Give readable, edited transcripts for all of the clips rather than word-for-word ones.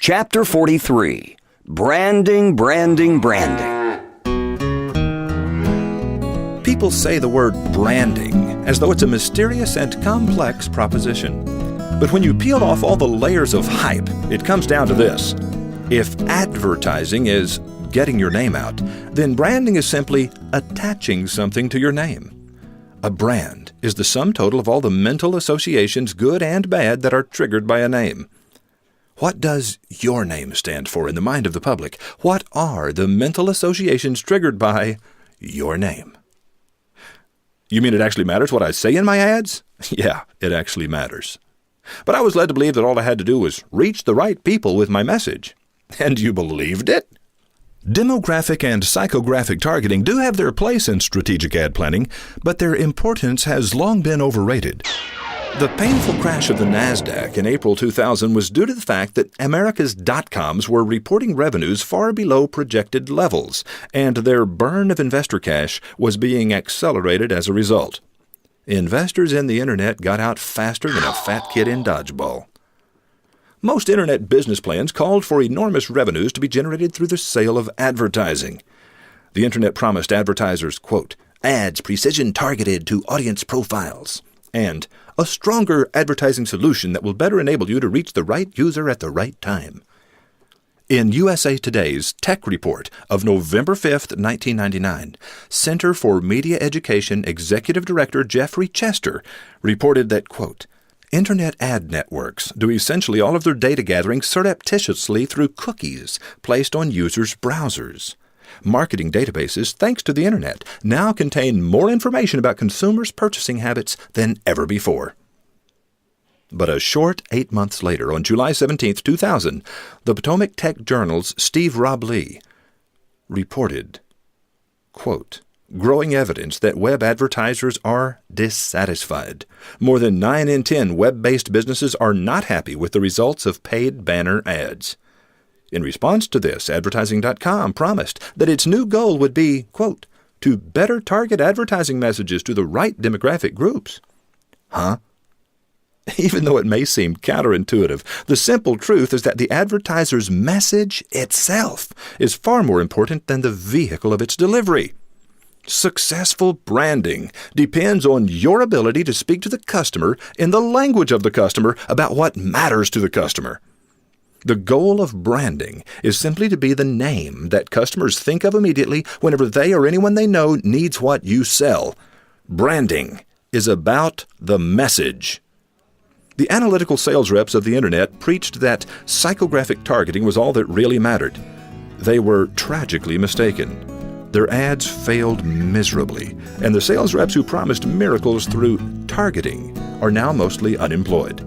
Chapter 43. Branding, Branding, Branding. People say the word branding as though it's a mysterious and complex proposition. But when you peel off all the layers of hype, it comes down to this. If advertising is getting your name out, then branding is simply attaching something to your name. A brand is the sum total of all the mental associations, good and bad, that are triggered by a name. What does your name stand for in the mind of the public? What are the mental associations triggered by your name? You mean it actually matters what I say in my ads? Yeah, it actually matters. But I was led to believe that all I had to do was reach the right people with my message. And you believed it? Demographic and psychographic targeting do have their place in strategic ad planning, but their importance has long been overrated. The painful crash of the NASDAQ in April 2000 was due to the fact that America's dot-coms were reporting revenues far below projected levels, and their burn of investor cash was being accelerated as a result. Investors in the Internet got out faster than a fat kid in dodgeball. Most Internet business plans called for enormous revenues to be generated through the sale of advertising. The Internet promised advertisers, quote, ads precision targeted to audience profiles, and a stronger advertising solution that will better enable you to reach the right user at the right time. In USA Today's Tech Report of November 5, 1999, Center for Media Education Executive Director Jeffrey Chester reported that, quote, Internet ad networks do essentially all of their data gathering surreptitiously through cookies placed on users' browsers. Marketing databases, thanks to the Internet, now contain more information about consumers' purchasing habits than ever before. But a short 8 months later, on July 17, 2000, the Potomac Tech Journal's Steve Robley reported, quote, growing evidence that web advertisers are dissatisfied. More than 9 in 10 web-based businesses are not happy with the results of paid banner ads. In response to this, Advertising.com promised that its new goal would be, quote, to better target advertising messages to the right demographic groups. Huh? Even though it may seem counterintuitive, the simple truth is that the advertiser's message itself is far more important than the vehicle of its delivery. Successful branding depends on your ability to speak to the customer in the language of the customer about what matters to the customer. The goal of branding is simply to be the name that customers think of immediately whenever they or anyone they know needs what you sell. Branding is about the message. The analytical sales reps of the Internet preached that psychographic targeting was all that really mattered. They were tragically mistaken. Their ads failed miserably, and the sales reps who promised miracles through targeting are now mostly unemployed.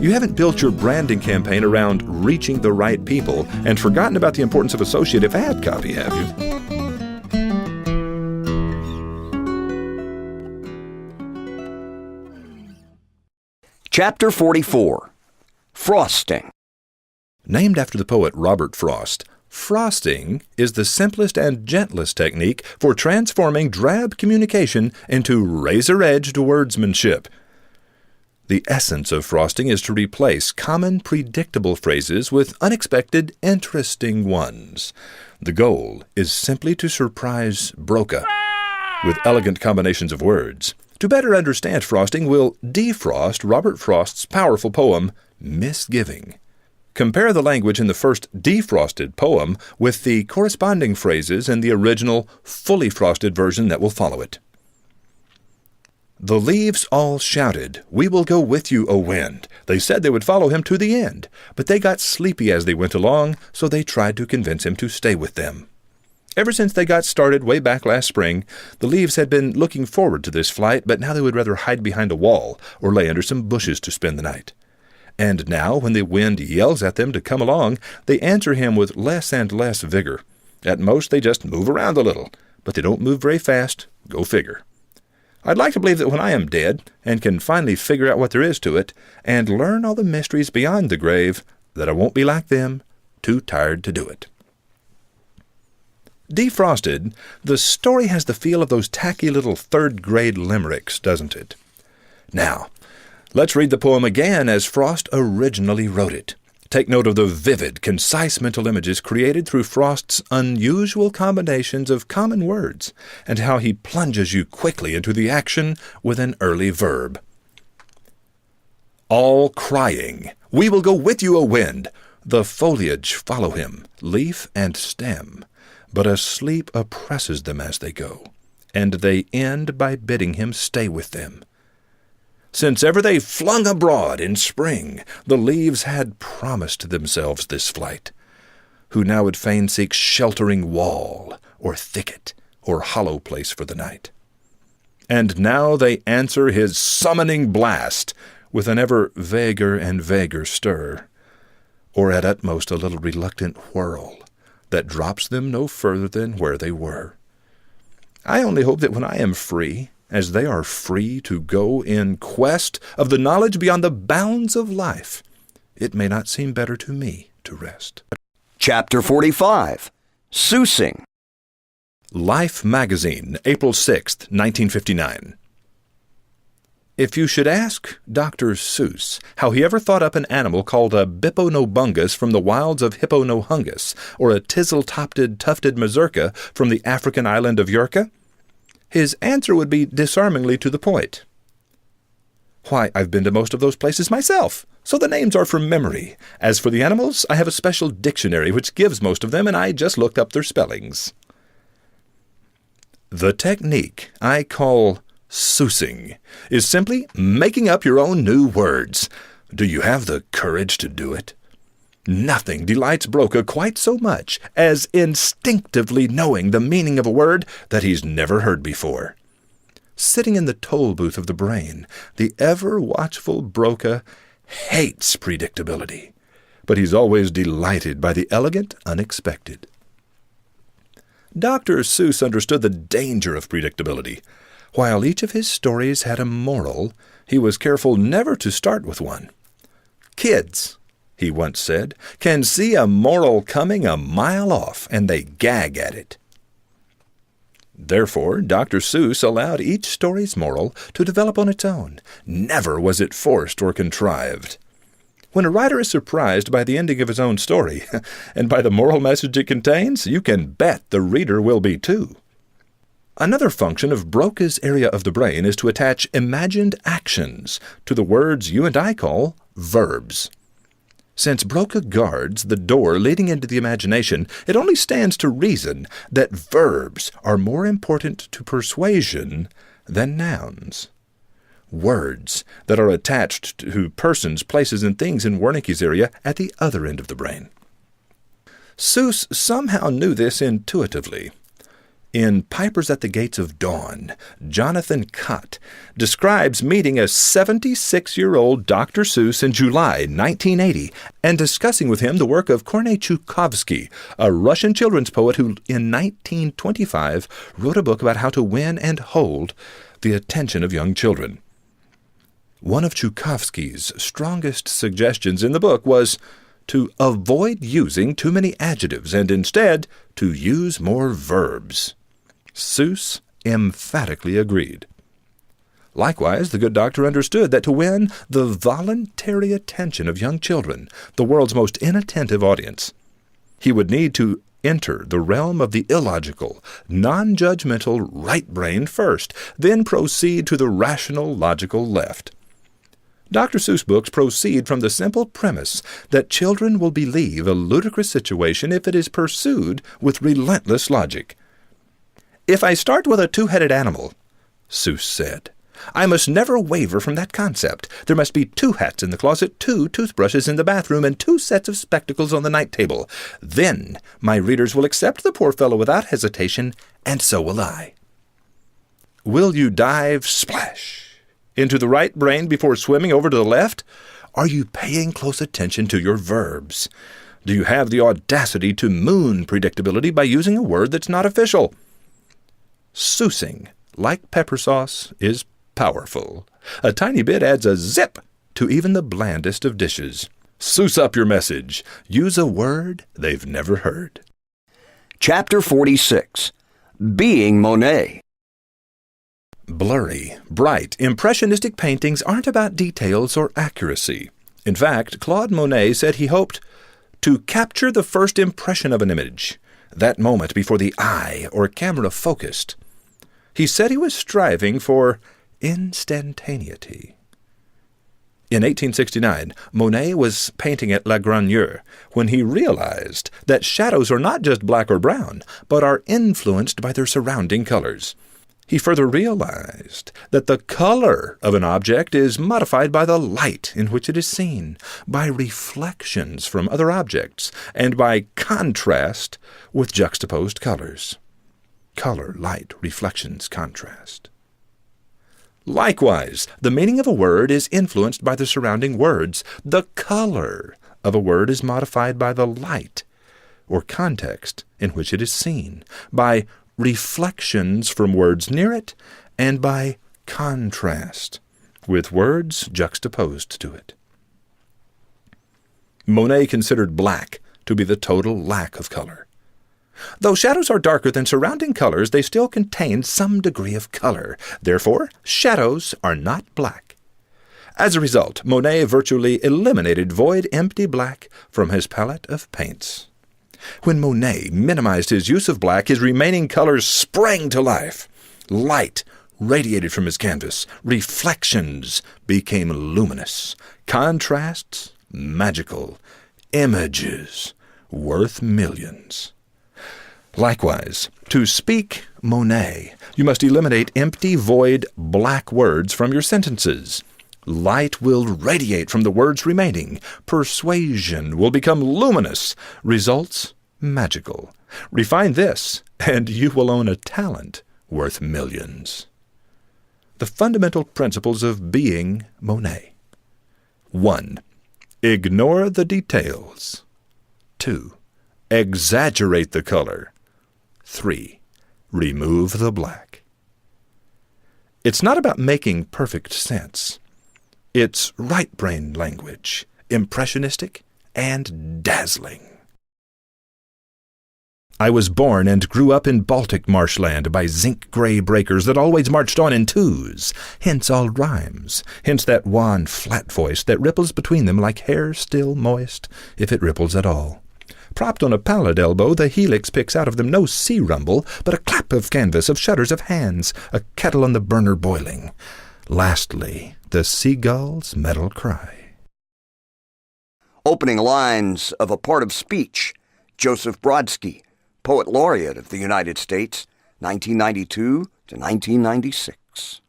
You haven't built your branding campaign around reaching the right people and forgotten about the importance of associative ad copy, have you? Chapter 44. Frosting. Named after the poet Robert Frost, frosting is the simplest and gentlest technique for transforming drab communication into razor-edged wordsmanship. The essence of frosting is to replace common, predictable phrases with unexpected, interesting ones. The goal is simply to surprise Broca with elegant combinations of words. To better understand frosting, we'll defrost Robert Frost's powerful poem, Misgiving. Compare the language in the first defrosted poem with the corresponding phrases in the original, fully frosted version that will follow it. The leaves all shouted, "We will go with you, O wind." They said they would follow him to the end, but they got sleepy as they went along, so they tried to convince him to stay with them. Ever since they got started way back last spring, the leaves had been looking forward to this flight, but now they would rather hide behind a wall or lay under some bushes to spend the night. And now, when the wind yells at them to come along, they answer him with less and less vigor. At most, they just move around a little, but they don't move very fast. Go figure. I'd like to believe that when I am dead and can finally figure out what there is to it and learn all the mysteries beyond the grave, that I won't be like them, too tired to do it. Defrosted, the story has the feel of those tacky little third-grade limericks, doesn't it? Now, let's read the poem again as Frost originally wrote it. Take note of the vivid, concise mental images created through Frost's unusual combinations of common words, and how he plunges you quickly into the action with an early verb. All crying, "We will go with you, O wind!" The foliage follow him, leaf and stem, but a sleep oppresses them as they go, and they end by bidding him stay with them. Since ever they flung abroad in spring, the leaves had promised themselves this flight, who now would fain seek sheltering wall, or thicket, or hollow place for the night. And now they answer his summoning blast with an ever vaguer and vaguer stir, or at utmost a little reluctant whirl that drops them no further than where they were. I only hope that when I am free, as they are free to go in quest of the knowledge beyond the bounds of life, it may not seem better to me to rest. Chapter 45. Sousing. Life Magazine, April 6, 1959. If you should ask Dr. Seuss how he ever thought up an animal called a Bipponobungus from the wilds of Hipponohungus, or a tizzle-tufted mazurka from the African island of Yurka, his answer would be disarmingly to the point. Why, I've been to most of those places myself, so the names are from memory. As for the animals, I have a special dictionary which gives most of them, and I just looked up their spellings. The technique I call sousing is simply making up your own new words. Do you have the courage to do it? Nothing delights Broca quite so much as instinctively knowing the meaning of a word that he's never heard before. Sitting in the toll booth of the brain, the ever-watchful Broca hates predictability, but he's always delighted by the elegant unexpected. Dr. Seuss understood the danger of predictability. While each of his stories had a moral, he was careful never to start with one. Kids, he once said, can see a moral coming a mile off, and they gag at it. Therefore, Dr. Seuss allowed each story's moral to develop on its own. Never was it forced or contrived. When a writer is surprised by the ending of his own story, and by the moral message it contains, you can bet the reader will be too. Another function of Broca's area of the brain is to attach imagined actions to the words you and I call verbs. Since Broca guards the door leading into the imagination, it only stands to reason that verbs are more important to persuasion than nouns. Words that are attached to persons, places, and things in Wernicke's area at the other end of the brain. Seuss somehow knew this intuitively. In Pipers at the Gates of Dawn, Jonathan Cott describes meeting a 76-year-old Dr. Seuss in July 1980 and discussing with him the work of Kornei Chukovsky, a Russian children's poet who in 1925 wrote a book about how to win and hold the attention of young children. One of Chukovsky's strongest suggestions in the book was to avoid using too many adjectives and instead to use more verbs. Seuss emphatically agreed. Likewise, the good doctor understood that to win the voluntary attention of young children, the world's most inattentive audience, he would need to enter the realm of the illogical, non-judgmental right brain first, then proceed to the rational, logical left. Dr. Seuss books proceed from the simple premise that children will believe a ludicrous situation if it is pursued with relentless logic. "If I start with a two-headed animal," Seuss said, "I must never waver from that concept. There must be 2 hats in the closet, 2 toothbrushes in the bathroom, and 2 sets of spectacles on the night table. Then my readers will accept the poor fellow without hesitation, and so will I." Will you dive splash into the right brain before swimming over to the left? Are you paying close attention to your verbs? Do you have the audacity to moon predictability by using a word that's not official? Sousing, like pepper sauce, is powerful. A tiny bit adds a zip to even the blandest of dishes. Seuss up your message. Use a word they've never heard. Chapter 46. Being Monet. Blurry, bright, impressionistic paintings aren't about details or accuracy. In fact, Claude Monet said he hoped to capture the first impression of an image, that moment before the eye or camera focused. He said he was striving for instantaneity. In 1869, Monet was painting at La Grenier when he realized that shadows are not just black or brown, but are influenced by their surrounding colors. He further realized that the color of an object is modified by the light in which it is seen, by reflections from other objects, and by contrast with juxtaposed colors. Color, light, reflections, contrast. Likewise, the meaning of a word is influenced by the surrounding words. The color of a word is modified by the light or context in which it is seen, by reflections from words near it, and by contrast with words juxtaposed to it. Monet considered black to be the total lack of color. Though shadows are darker than surrounding colors, they still contain some degree of color. Therefore, shadows are not black. As a result, Monet virtually eliminated void, empty black from his palette of paints. When Monet minimized his use of black, his remaining colors sprang to life. Light radiated from his canvas. Reflections became luminous. Contrasts, magical. Images, worth millions. Likewise, to speak Monet, you must eliminate empty, void, black words from your sentences. Light will radiate from the words remaining. Persuasion will become luminous. Results magical. Refine this, and you will own a talent worth millions. The fundamental principles of being Monet. 1. Ignore the details. 2. Exaggerate the color. 3. Remove the black. It's not about making perfect sense. It's right-brain language, impressionistic and dazzling. I was born and grew up in Baltic marshland by zinc-gray breakers that always marched on in twos, hence all rhymes, hence that wan, flat voice that ripples between them like hair still moist, if it ripples at all. Propped on a pallid elbow, the helix picks out of them no sea rumble, but a clap of canvas, of shutters of hands, a kettle on the burner boiling. Lastly, the seagull's metal cry. Opening lines of a part of speech, Joseph Brodsky, Poet Laureate of the United States, 1992 to 1996.